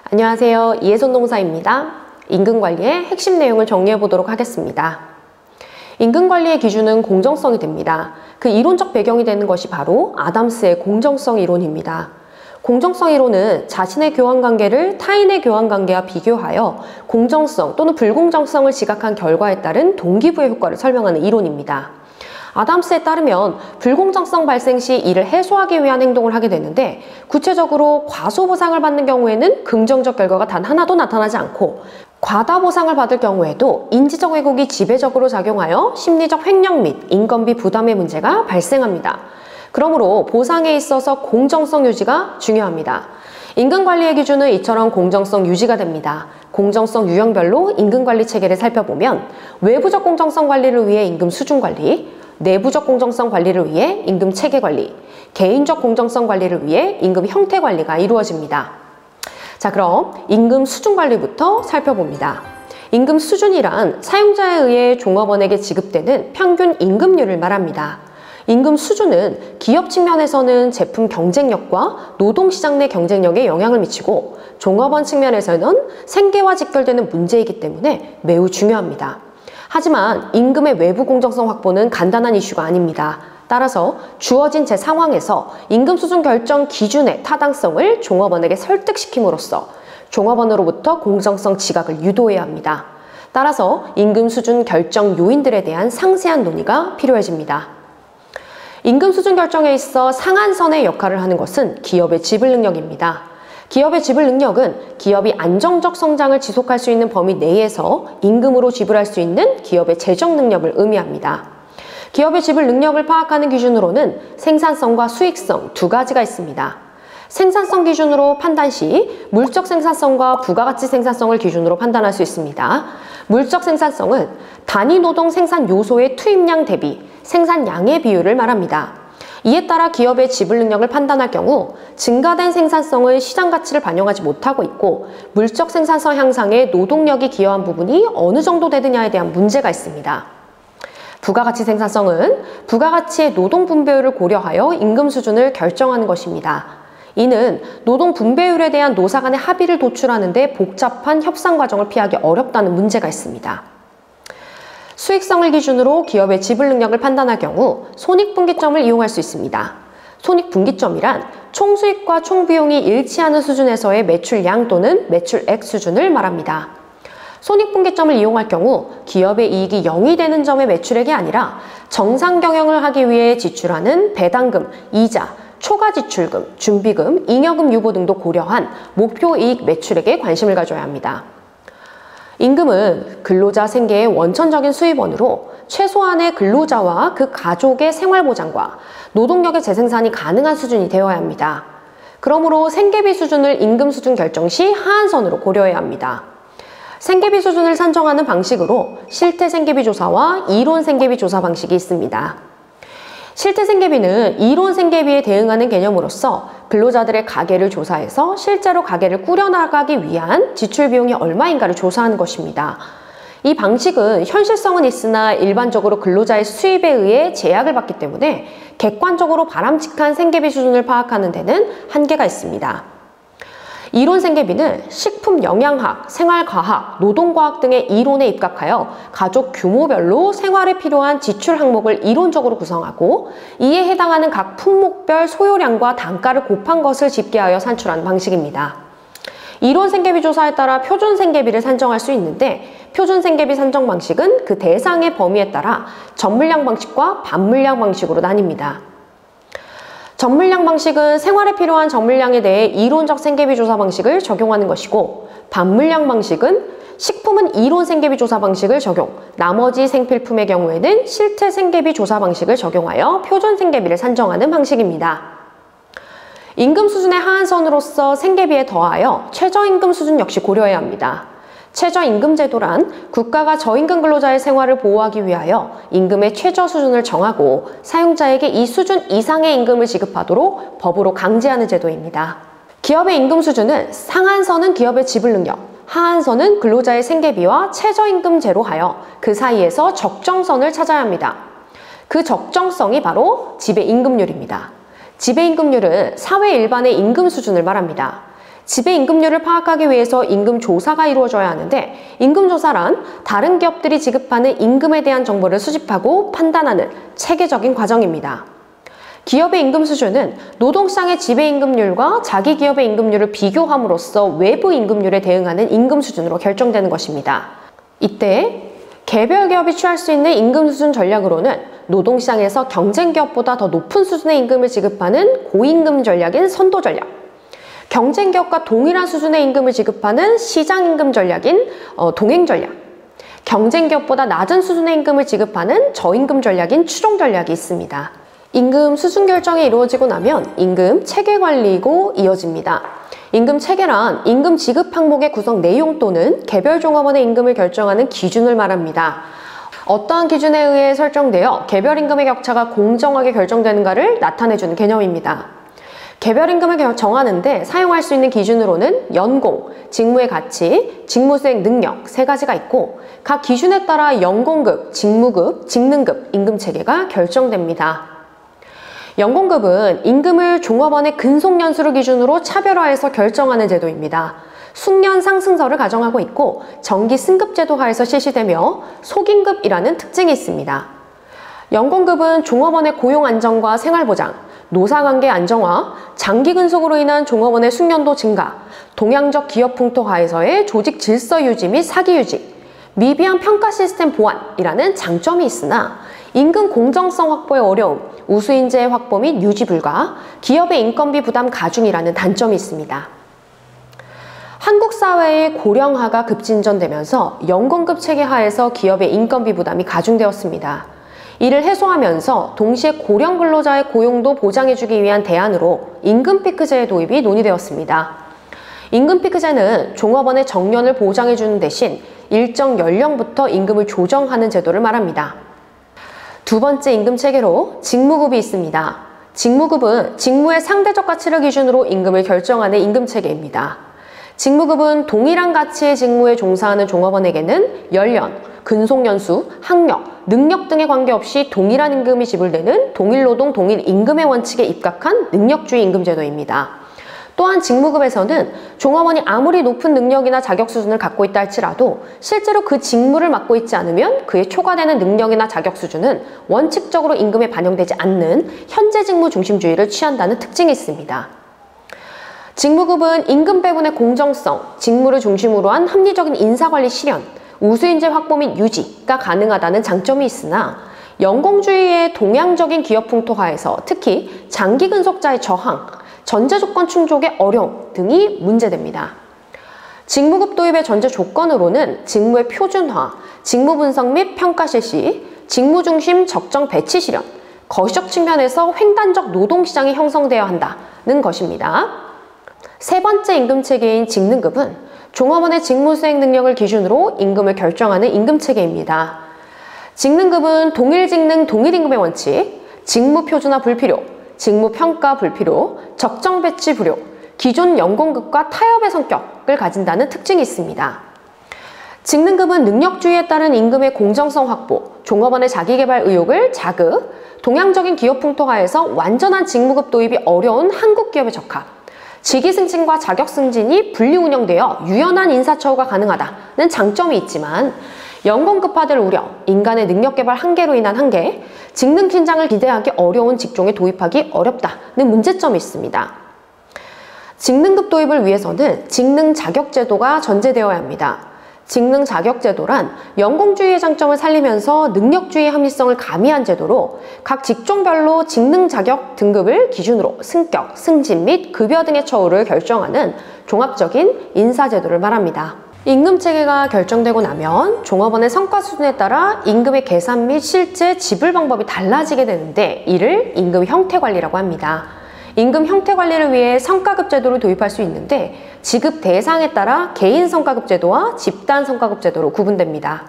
안녕하세요. 이혜선 농사입니다. 임금관리의 핵심 내용을 정리해 보도록 하겠습니다. 임금관리의 기준은 공정성이 됩니다. 그 이론적 배경이 되는 것이 바로 아담스의 공정성 이론입니다. 공정성 이론은 자신의 교환관계를 타인의 교환관계와 비교하여 공정성 또는 불공정성을 지각한 결과에 따른 동기부여 효과를 설명하는 이론입니다. 아담스에 따르면 불공정성 발생 시 이를 해소하기 위한 행동을 하게 되는데, 구체적으로 과소보상을 받는 경우에는 긍정적 결과가 단 하나도 나타나지 않고, 과다보상을 받을 경우에도 인지적 왜곡이 지배적으로 작용하여 심리적 횡령 및 인건비 부담의 문제가 발생합니다. 그러므로 보상에 있어서 공정성 유지가 중요합니다. 임금관리의 기준은 이처럼 공정성 유지가 됩니다. 공정성 유형별로 임금관리 체계를 살펴보면 외부적 공정성 관리를 위해 임금 수준 관리, 내부적 공정성 관리를 위해 임금 체계 관리, 개인적 공정성 관리를 위해 임금 형태 관리가 이루어집니다. 자, 그럼 임금 수준 관리부터 살펴봅니다. 임금 수준이란 사용자에 의해 종업원에게 지급되는 평균 임금률을 말합니다. 임금 수준은 기업 측면에서는 제품 경쟁력과 노동시장 내 경쟁력에 영향을 미치고, 종업원 측면에서는 생계와 직결되는 문제이기 때문에 매우 중요합니다. 하지만 임금의 외부 공정성 확보는 간단한 이슈가 아닙니다. 따라서 주어진 제 상황에서 임금 수준 결정 기준의 타당성을 종업원에게 설득시킴으로써 종업원으로부터 공정성 지각을 유도해야 합니다. 따라서 임금 수준 결정 요인들에 대한 상세한 논의가 필요해집니다. 임금 수준 결정에 있어 상한선의 역할을 하는 것은 기업의 지불 능력입니다. 기업의 지불 능력은 기업이 안정적 성장을 지속할 수 있는 범위 내에서 임금으로 지불할 수 있는 기업의 재정 능력을 의미합니다. 기업의 지불 능력을 파악하는 기준으로는 생산성과 수익성 두 가지가 있습니다. 생산성 기준으로 판단 시 물적 생산성과 부가가치 생산성을 기준으로 판단할 수 있습니다. 물적 생산성은 단위 노동 생산 요소의 투입량 대비 생산량의 비율을 말합니다. 이에 따라 기업의 지불 능력을 판단할 경우 증가된 생산성은 시장 가치를 반영하지 못하고 있고, 물적 생산성 향상에 노동력이 기여한 부분이 어느 정도 되느냐에 대한 문제가 있습니다. 부가가치 생산성은 부가가치의 노동 분배율을 고려하여 임금 수준을 결정하는 것입니다. 이는 노동 분배율에 대한 노사 간의 합의를 도출하는 데 복잡한 협상 과정을 피하기 어렵다는 문제가 있습니다. 수익성을 기준으로 기업의 지불 능력을 판단할 경우 손익분기점을 이용할 수 있습니다. 손익분기점이란 총수익과 총비용이 일치하는 수준에서의 매출량 또는 매출액 수준을 말합니다. 손익분기점을 이용할 경우 기업의 이익이 0이 되는 점의 매출액이 아니라 정상 경영을 하기 위해 지출하는 배당금, 이자, 초과지출금, 준비금, 잉여금 유보 등도 고려한 목표 이익 매출액에 관심을 가져야 합니다. 임금은 근로자 생계의 원천적인 수입원으로 최소한의 근로자와 그 가족의 생활보장과 노동력의 재생산이 가능한 수준이 되어야 합니다. 그러므로 생계비 수준을 임금 수준 결정 시 하한선으로 고려해야 합니다. 생계비 수준을 산정하는 방식으로 실태 생계비 조사와 이론 생계비 조사 방식이 있습니다. 실태 생계비는 이론 생계비에 대응하는 개념으로서 근로자들의 가계를 조사해서 실제로 가계를 꾸려나가기 위한 지출 비용이 얼마인가를 조사하는 것입니다. 이 방식은 현실성은 있으나 일반적으로 근로자의 수입에 의해 제약을 받기 때문에 객관적으로 바람직한 생계비 수준을 파악하는 데는 한계가 있습니다. 이론 생계비는 식품 영양학, 생활과학, 노동과학 등의 이론에 입각하여 가족 규모별로 생활에 필요한 지출 항목을 이론적으로 구성하고, 이에 해당하는 각 품목별 소요량과 단가를 곱한 것을 집계하여 산출하는 방식입니다. 이론 생계비 조사에 따라 표준 생계비를 산정할 수 있는데, 표준 생계비 산정 방식은 그 대상의 범위에 따라 전물량 방식과 반물량 방식으로 나뉩니다. 전물량 방식은 생활에 필요한 전물량에 대해 이론적 생계비 조사 방식을 적용하는 것이고, 반물량 방식은 식품은 이론 생계비 조사 방식을 적용, 나머지 생필품의 경우에는 실태 생계비 조사 방식을 적용하여 표준 생계비를 산정하는 방식입니다. 임금 수준의 하한선으로서 생계비에 더하여 최저임금 수준 역시 고려해야 합니다. 최저임금제도란 국가가 저임금 근로자의 생활을 보호하기 위하여 임금의 최저 수준을 정하고 사용자에게 이 수준 이상의 임금을 지급하도록 법으로 강제하는 제도입니다. 기업의 임금 수준은 상한선은 기업의 지불 능력, 하한선은 근로자의 생계비와 최저임금제로 하여 그 사이에서 적정선을 찾아야 합니다. 그 적정성이 바로 지배임금률입니다. 지배임금률은 사회 일반의 임금 수준을 말합니다. 지배임금률을 파악하기 위해서 임금조사가 이루어져야 하는데, 임금조사란 다른 기업들이 지급하는 임금에 대한 정보를 수집하고 판단하는 체계적인 과정입니다. 기업의 임금 수준은 노동시장의 지배임금률과 자기 기업의 임금률을 비교함으로써 외부 임금률에 대응하는 임금 수준으로 결정되는 것입니다. 이때 개별 기업이 취할 수 있는 임금 수준 전략으로는 노동시장에서 경쟁 기업보다 더 높은 수준의 임금을 지급하는 고임금 전략인 선도 전략, 경쟁 기업과 동일한 수준의 임금을 지급하는 시장 임금 전략인 동행 전략, 경쟁 기업보다 낮은 수준의 임금을 지급하는 저임금 전략인 추종 전략이 있습니다. 임금 수준 결정이 이루어지고 나면 임금 체계 관리고 이어집니다. 임금 체계란 임금 지급 항목의 구성 내용 또는 개별 종업원의 임금을 결정하는 기준을 말합니다. 어떠한 기준에 의해 설정되어 개별 임금의 격차가 공정하게 결정되는가를 나타내주는 개념입니다. 개별 임금을 정하는데 사용할 수 있는 기준으로는 연공, 직무의 가치, 직무 수행 능력 세 가지가 있고, 각 기준에 따라 연공급, 직무급, 직능급, 임금 체계가 결정됩니다. 연공급은 임금을 종업원의 근속연수를 기준으로 차별화해서 결정하는 제도입니다. 숙련 상승설을 가정하고 있고 정기 승급제도 하에서 실시되며 속임급이라는 특징이 있습니다. 연공급은 종업원의 고용 안정과 생활보장, 노사관계 안정화, 장기 근속으로 인한 종업원의 숙련도 증가, 동향적 기업 풍토 하에서의 조직 질서 유지 및 사기 유지, 미비한 평가 시스템 보완이라는 장점이 있으나 임금 공정성 확보의 어려움, 우수인재 확보 및 유지 불가, 기업의 인건비 부담 가중이라는 단점이 있습니다. 한국 사회의 고령화가 급진전되면서 연공급 체계 하에서 기업의 인건비 부담이 가중되었습니다. 이를 해소하면서 동시에 고령 근로자의 고용도 보장해주기 위한 대안으로 임금 피크제의 도입이 논의되었습니다. 임금 피크제는 종업원의 정년을 보장해주는 대신 일정 연령부터 임금을 조정하는 제도를 말합니다. 두 번째 임금 체계로 직무급이 있습니다. 직무급은 직무의 상대적 가치를 기준으로 임금을 결정하는 임금 체계입니다. 직무급은 동일한 가치의 직무에 종사하는 종업원에게는 연령, 근속연수, 학력, 능력 등에 관계없이 동일한 임금이 지불되는 동일노동 동일임금의 원칙에 입각한 능력주의 임금제도입니다. 또한 직무급에서는 종업원이 아무리 높은 능력이나 자격 수준을 갖고 있다 할지라도 실제로 그 직무를 맡고 있지 않으면 그에 초과되는 능력이나 자격 수준은 원칙적으로 임금에 반영되지 않는 현재 직무 중심주의를 취한다는 특징이 있습니다. 직무급은 임금 배분의 공정성, 직무를 중심으로 한 합리적인 인사관리 실현, 우수인재 확보 및 유지가 가능하다는 장점이 있으나 연공주의의 동향적인 기업 풍토 하에서 특히 장기 근속자의 저항, 전제 조건 충족의 어려움 등이 문제됩니다. 직무급 도입의 전제 조건으로는 직무의 표준화, 직무 분석 및 평가 실시, 직무 중심 적정 배치 실현, 거시적 측면에서 횡단적 노동시장이 형성되어야 한다는 것입니다. 세 번째 임금 체계인 직능급은 종업원의 직무 수행 능력을 기준으로 임금을 결정하는 임금 체계입니다. 직능급은 동일 직능 동일 임금의 원칙, 직무 표준화 불필요, 직무 평가 불필요, 적정 배치 불요, 기존 연공급과 타협의 성격을 가진다는 특징이 있습니다. 직능급은 능력주의에 따른 임금의 공정성 확보, 종업원의 자기개발 의욕을 자극, 동향적인 기업 풍토 하에서 완전한 직무급 도입이 어려운 한국 기업에 적합, 직위 승진과 자격 승진이 분리 운영되어 유연한 인사처우가 가능하다는 장점이 있지만 연공급화될 우려, 인간의 능력 개발 한계로 인한 한계, 직능 신장을 기대하기 어려운 직종에 도입하기 어렵다는 문제점이 있습니다. 직능급 도입을 위해서는 직능 자격 제도가 전제되어야 합니다. 직능 자격 제도란 연공주의의 장점을 살리면서 능력주의의 합리성을 가미한 제도로 각 직종별로 직능 자격 등급을 기준으로 승격, 승진 및 급여 등의 처우를 결정하는 종합적인 인사제도를 말합니다. 임금 체계가 결정되고 나면 종업원의 성과 수준에 따라 임금의 계산 및 실제 지불 방법이 달라지게 되는데 이를 임금 형태 관리라고 합니다. 임금 형태 관리를 위해 성과급 제도를 도입할 수 있는데 지급 대상에 따라 개인 성과급 제도와 집단 성과급 제도로 구분됩니다.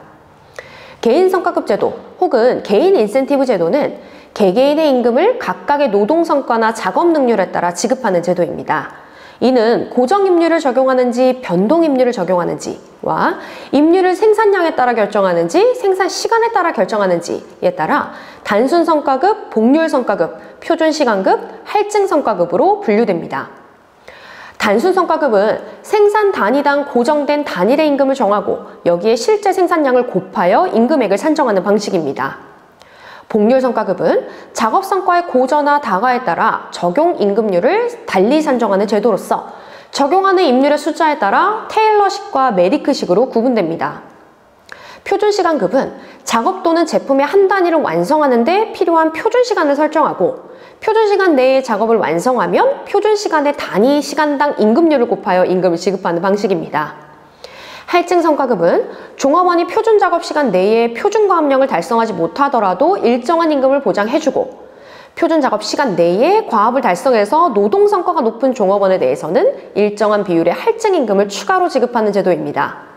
개인 성과급 제도 혹은 개인 인센티브 제도는 개개인의 임금을 각각의 노동 성과나 작업 능률에 따라 지급하는 제도입니다. 이는 고정임률을 적용하는지 변동임률을 적용하는지와 임률을 생산량에 따라 결정하는지 생산 시간에 따라 결정하는지에 따라 단순 성과급, 복률 성과급, 표준 시간급, 할증 성과급으로 분류됩니다. 단순 성과급은 생산 단위당 고정된 단일의 임금을 정하고 여기에 실제 생산량을 곱하여 임금액을 산정하는 방식입니다. 복률 성과급은 작업 성과의 고저나 다가에 따라 적용 임금률을 달리 산정하는 제도로서 적용하는 임률의 숫자에 따라 테일러식과 메리크식으로 구분됩니다. 표준시간급은 작업 또는 제품의 한 단위를 완성하는 데 필요한 표준시간을 설정하고 표준시간 내에 작업을 완성하면 표준시간의 단위 시간당 임금률을 곱하여 임금을 지급하는 방식입니다. 할증 성과급은 종업원이 표준 작업시간 내에 표준과업량을 달성하지 못하더라도 일정한 임금을 보장해주고 표준 작업시간 내에 과업을 달성해서 노동성과가 높은 종업원에 대해서는 일정한 비율의 할증 임금을 추가로 지급하는 제도입니다.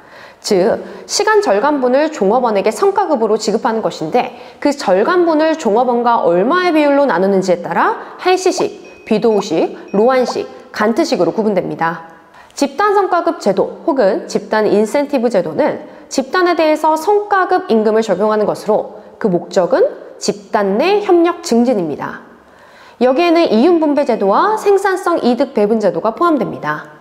즉, 시간 절감분을 종업원에게 성과급으로 지급하는 것인데 그 절감분을 종업원과 얼마의 비율로 나누는지에 따라 할시식, 비도우식, 로한식, 간트식으로 구분됩니다. 집단 성과급 제도 혹은 집단 인센티브 제도는 집단에 대해서 성과급 임금을 적용하는 것으로 그 목적은 집단 내 협력 증진입니다. 여기에는 이윤분배 제도와 생산성 이득 배분 제도가 포함됩니다.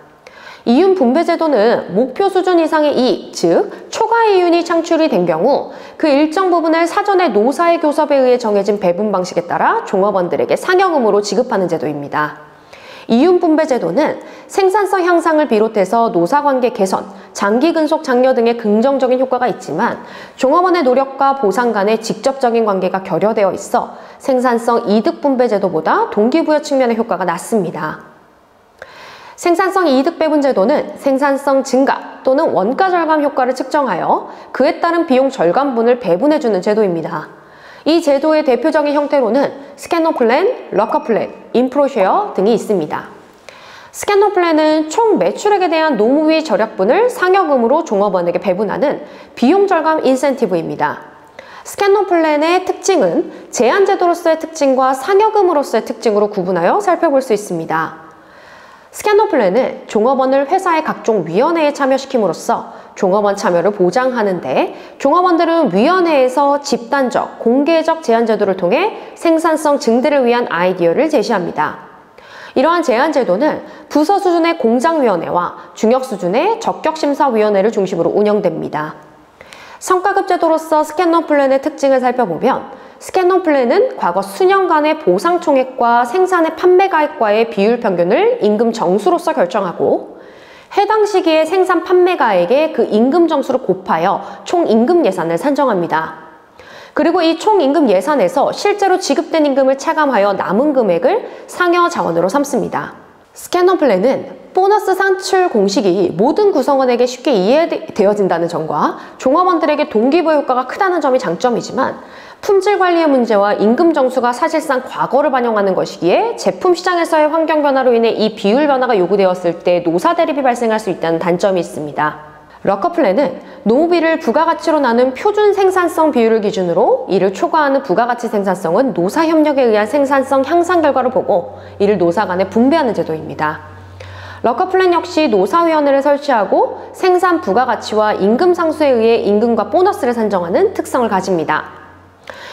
이윤 분배 제도는 목표 수준 이상의 이익, 즉 초과 이윤이 창출이 된 경우 그 일정 부분을 사전에 노사의 교섭에 의해 정해진 배분 방식에 따라 종업원들에게 상여금으로 지급하는 제도입니다. 이윤 분배 제도는 생산성 향상을 비롯해서 노사관계 개선, 장기 근속 장려 등의 긍정적인 효과가 있지만 종업원의 노력과 보상 간의 직접적인 관계가 결여되어 있어 생산성 이득 분배 제도보다 동기부여 측면의 효과가 낮습니다. 생산성 이득 배분 제도는 생산성 증가 또는 원가 절감 효과를 측정하여 그에 따른 비용 절감분을 배분해주는 제도입니다. 이 제도의 대표적인 형태로는 스캐너 플랜, 럭커 플랜, 인프로쉐어 등이 있습니다. 스캐너 플랜은 총 매출액에 대한 노무비 절약분을 상여금으로 종업원에게 배분하는 비용 절감 인센티브입니다. 스캐너 플랜의 특징은 제한제도로서의 특징과 상여금으로서의 특징으로 구분하여 살펴볼 수 있습니다. 스캐너 플랜은 종업원을 회사의 각종 위원회에 참여시킴으로써 종업원 참여를 보장하는데 종업원들은 위원회에서 집단적, 공개적 제한제도를 통해 생산성 증대를 위한 아이디어를 제시합니다. 이러한 제한제도는 부서 수준의 공장위원회와 중역 수준의 적격심사위원회를 중심으로 운영됩니다. 성과급 제도로서 스캐너 플랜의 특징을 살펴보면 스캐너 플랜은 과거 수년간의 보상 총액과 생산의 판매 가액과의 비율 평균을 임금 정수로서 결정하고 해당 시기의 생산 판매 가액에 그 임금 정수를 곱하여 총 임금 예산을 산정합니다. 그리고 이 총 임금 예산에서 실제로 지급된 임금을 차감하여 남은 금액을 상여 자원으로 삼습니다. 스캐너 플랜은 보너스 산출 공식이 모든 구성원에게 쉽게 이해되어진다는 점과 종업원들에게 동기부여 효과가 크다는 점이 장점이지만 품질 관리의 문제와 임금 정수가 사실상 과거를 반영하는 것이기에 제품 시장에서의 환경 변화로 인해 이 비율 변화가 요구되었을 때 노사 대립이 발생할 수 있다는 단점이 있습니다. 럭커 플랜은 노무비를 부가가치로 나눈 표준 생산성 비율을 기준으로 이를 초과하는 부가가치 생산성은 노사 협력에 의한 생산성 향상 결과를 보고 이를 노사 간에 분배하는 제도입니다. 럭커 플랜 역시 노사위원회를 설치하고 생산 부가가치와 임금 상수에 의해 임금과 보너스를 산정하는 특성을 가집니다.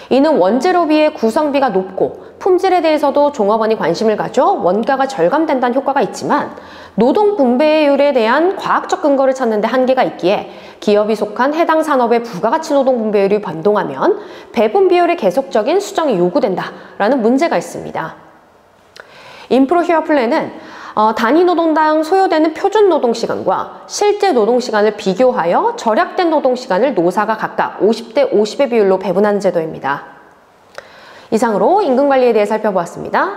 이는 원재료비의 구성비가 높고 품질에 대해서도 종업원이 관심을 가져 원가가 절감된다는 효과가 있지만 노동 분배율에 대한 과학적 근거를 찾는 데 한계가 있기에 기업이 속한 해당 산업의 부가가치 노동 분배율이 변동하면 배분 비율의 계속적인 수정이 요구된다라는 문제가 있습니다. 인프로쉐어 플랜은 단위 노동당 소요되는 표준 노동시간과 실제 노동시간을 비교하여 절약된 노동시간을 노사가 각각 50대 50의 비율로 배분하는 제도입니다. 이상으로 임금관리에 대해 살펴보았습니다.